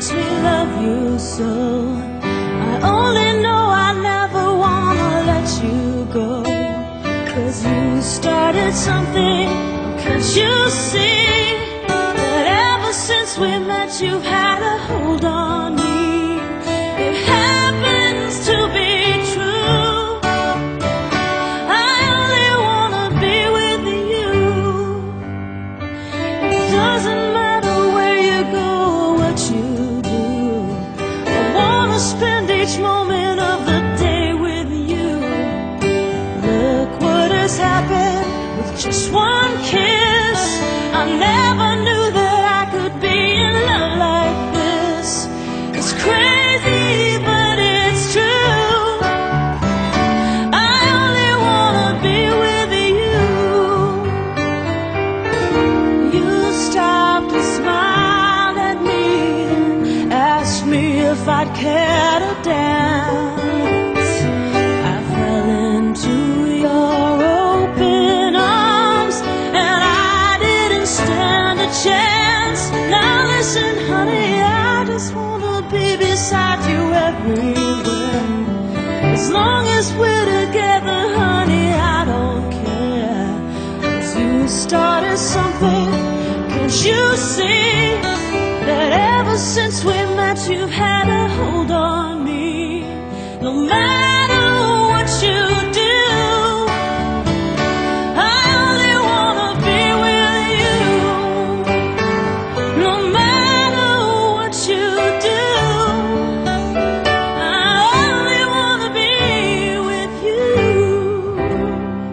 makes me love you so. I only know I never wanna let you go, 'cause you started something. Can't you see that ever since we met you've had a hold on me? It happens to be true. I only wanna be with you. It doesn't matter where you go or what you do. I wanna spend each moment of the day with you. Look what has happened with just one kiss. I never knew that I could be in love like this. It's crazy, but it's true. I only wanna be with you. You stopped and smiled at me, asked me if I'd care to dance. I fell into your open arms, and I didn't stand a chance. Now listen, honey, I just wanna be beside you everywhere. As long as we're together, honey, I don't care. 'Cause you started something. Can't you see that ever since we met you've had a hold on me? No matter